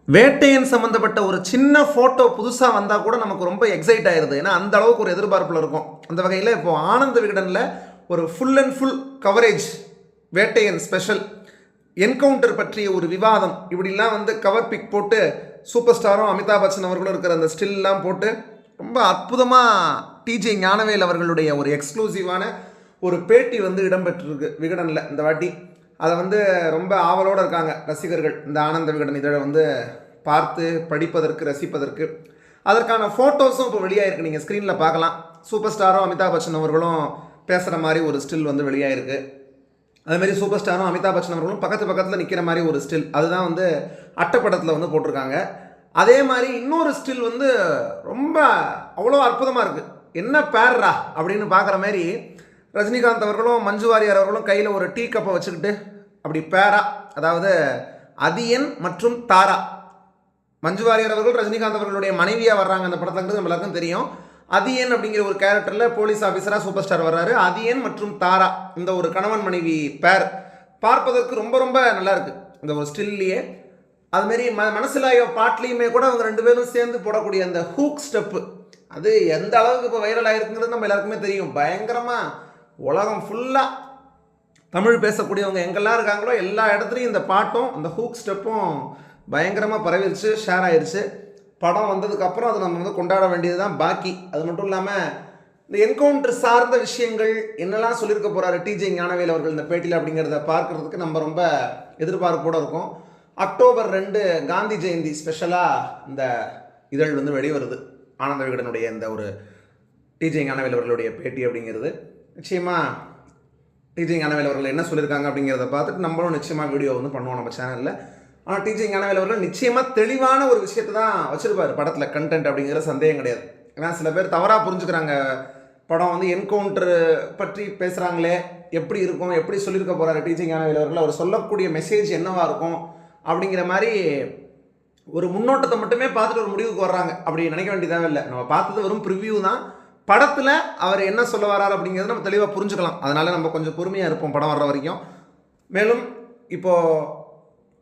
வேட்டையன் சம்மந்தப்பட்ட ஒரு சின்ன ஃபோட்டோ புதுசாக வந்தால் கூட நமக்கு ரொம்ப எக்ஸைட் ஆயிடுது. ஏன்னா அந்த அளவுக்கு ஒரு எதிர்பார்ப்பில் இருக்கும். அந்த வகையில் இப்போது ஆனந்த விகடனில் ஒரு full and full coverage Vettaiyan special encounter பற்றிய ஒரு விவாதம் இப்படிலாம் கவர் பிக் போட்டு சூப்பர் ஸ்டாரும் அமிதாப் பச்சன் அவர்களும் இருக்கிற அந்த ஸ்டில்லாம் போட்டு ரொம்ப அற்புதமாக டிஜே ஞானவேல் அவர்களுடைய ஒரு எக்ஸ்க்ளூசிவான ஒரு பேட்டி இடம்பெற்றிருக்கு விகடனில் இந்த வாட்டி. அதை ரொம்ப ஆவலோடு இருக்காங்க ரசிகர்கள். இந்த ஆனந்த விகடன் இதழை பார்த்து படிப்பதற்கு ரசிப்பதற்கு அதற்கான ஃபோட்டோஸும் இப்போ வெளியாகிருக்கு. நீங்கள் ஸ்க்ரீனில் பார்க்கலாம். சூப்பர் ஸ்டாரும் அமிதாப் பச்சன் அவர்களும் பேசுகிற மாதிரி ஒரு ஸ்டில் வெளியாகிருக்கு. அதுமாரி சூப்பர் ஸ்டாரும் அமிதாப் பச்சன் அவர்களும் பக்கத்தில் நிற்கிற மாதிரி ஒரு ஸ்டில் அதுதான் அட்டைப்படத்தில் போட்டிருக்காங்க. அதே மாதிரி இன்னொரு ஸ்டில் ரொம்ப அவ்வளோ அற்புதமாக இருக்குது. என்ன பேர்ரா அப்படின்னு பார்க்குற மாதிரி ரஜினிகாந்த் அவர்களும் மஞ்சு வாரியர் அவர்களும் கையில் ஒரு டீ கப்பை வச்சுக்கிட்டு அப்படி பேரா, அதாவது அதியன் மற்றும் தாரா. மஞ்சு வாரியர் அவர்கள் ரஜினிகாந்த் அவர்களுடைய மனைவியாக வர்றாங்க அந்த படத்துலங்கிறது நம்ம எல்லாருக்கும் தெரியும். அதியன் அப்படிங்கிற ஒரு கேரக்டரில் போலீஸ் ஆஃபீஸராக சூப்பர் ஸ்டார் வர்றாரு. அதியன் மற்றும் தாரா இந்த ஒரு கணவன் மனைவி பேர் பார்ப்பதற்கு ரொம்ப ரொம்ப நல்லா இருக்குது இந்த ஒரு ஸ்டில்லையே. அதுமாரி மனசிலாயோ பாட்லேயுமே கூட அவங்க ரெண்டு பேரும் சேர்ந்து போடக்கூடிய அந்த ஹூக் ஸ்டெப்பு அது எந்த அளவுக்கு இப்போ வைரல் ஆகிருக்குங்கிறது நம்ம எல்லாருக்குமே தெரியும். பயங்கரமாக உலகம் ஃபுல்லாக தமிழ் பேசக்கூடியவங்க எங்கெல்லாம் இருக்காங்களோ எல்லா இடத்துலையும் இந்த பாட்டும் அந்த ஹூக் ஸ்டெப்பும் பயங்கரமாக பரவிடுச்சு, ஷேர் ஆயிடுச்சு. படம் வந்ததுக்கப்புறம் அதை நம்ம கொண்டாட வேண்டியது தான் பாக்கி. அது மட்டும் இல்லாமல் இந்த என்கவுண்டர் சார்ந்த விஷயங்கள் என்னெல்லாம் சொல்லியிருக்க போகிறாரு டிஜே ஞானவேல் அவர்கள் இந்த பேட்டியில் அப்படிங்கிறத பார்க்குறதுக்கு நம்ம ரொம்ப எதிர்பார்ப்போடு இருக்கும். அக்டோபர் 2 காந்தி ஜெயந்தி ஸ்பெஷலாக இந்த இதழ் வெளிவருது. ஆனந்த விகடனுடைய இந்த ஒரு டிஜே ஞானவேல் அவர்களுடைய பேட்டி அப்படிங்கிறது நிச்சயமாக டிஜே ஞானவேல் அவர்கள் என்ன சொல்லியிருக்காங்க அப்படிங்கிறத பார்த்துட்டு நம்மளும் நிச்சயமாக வீடியோ பண்ணுவோம் நம்ம சேனலில். ஆனால் டிஜே ஞானவேல் அவர்கள் நிச்சயமாக தெளிவான ஒரு விஷயத்தை தான் வச்சுருப்பார் படத்தில், கண்டென்ட் அப்படிங்கிற சந்தேகம் கிடையாது. ஏன்னா சில பேர் தவறாக புரிஞ்சுக்கிறாங்க. படம் என்கவுண்டர் பற்றி பேசுகிறாங்களே, எப்படி இருக்கும், எப்படி சொல்லியிருக்க போகிறாரு டிஜே ஞானவேல் அவர்கள், அவர் சொல்லக்கூடிய மெசேஜ் என்னவாக இருக்கும் அப்படிங்கிற மாதிரி ஒரு முன்னோட்டத்தை மட்டுமே பார்த்துட்டு ஒரு முடிவுக்கு வர்றாங்க. அப்படி நினைக்க வேண்டிய தேவையில்லை. நம்ம பார்த்தது வெறும் ப்ரிவ்யூ தான். படத்தில் அவர் என்ன சொல்ல வராரு அப்படிங்கிறத நம்ம தெளிவாக புரிஞ்சுக்கலாம். அதனால் நம்ம கொஞ்சம் பொறுமையாக இருப்போம் படம் வர்ற வரைக்கும். மேலும் இப்போது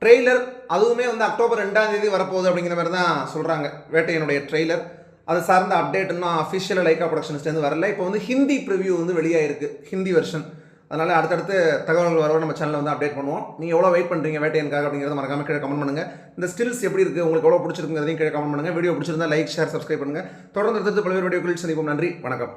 ட்ரெய்லர் அதுவுமே அக்டோபர் 2 வரப்போகுது அப்படிங்கிற மாதிரி தான் சொல்கிறாங்க. வேட்டையனுடைய ட்ரெய்லர் அது சார்ந்த அப்டேட் இன்னும் அஃபிஷியலாக லைக்கா ப்ரொடக்ஷன்ஸ்லேருந்து வரல. இப்போ ஹிந்தி ப்ரிவ்யூ வெளியாகிருக்கு, ஹிந்தி வெர்ஷன். அதனால் அடுத்தடுத்து தகவல்கள் வர நம்ம சேனலில் அப்டேட் பண்ணுவோம். நீங்கள் எவ்வளோ வெயிட் பண்ணுறீங்க வேட்டையனுக்காக அப்படிங்கிறத மறக்காமல் கீழே கமெண்ட் பண்ணுங்கள். இந்த ஸ்டில்ஸ் எப்படி இருக்குது, உங்களுக்கு எவ்வளோ பிடிச்சிருக்குங்கிறதையும் கீழே கமெண்ட் பண்ணுங்கள். வீடியோ பிடிச்சிருந்தா லைக், ஷேர், சப்ஸ்கிரைப் பண்ணுங்கள். தொடர்ந்து பல்வேறு வீடியோக்களில் சந்திப்போம். நன்றி, வணக்கம்.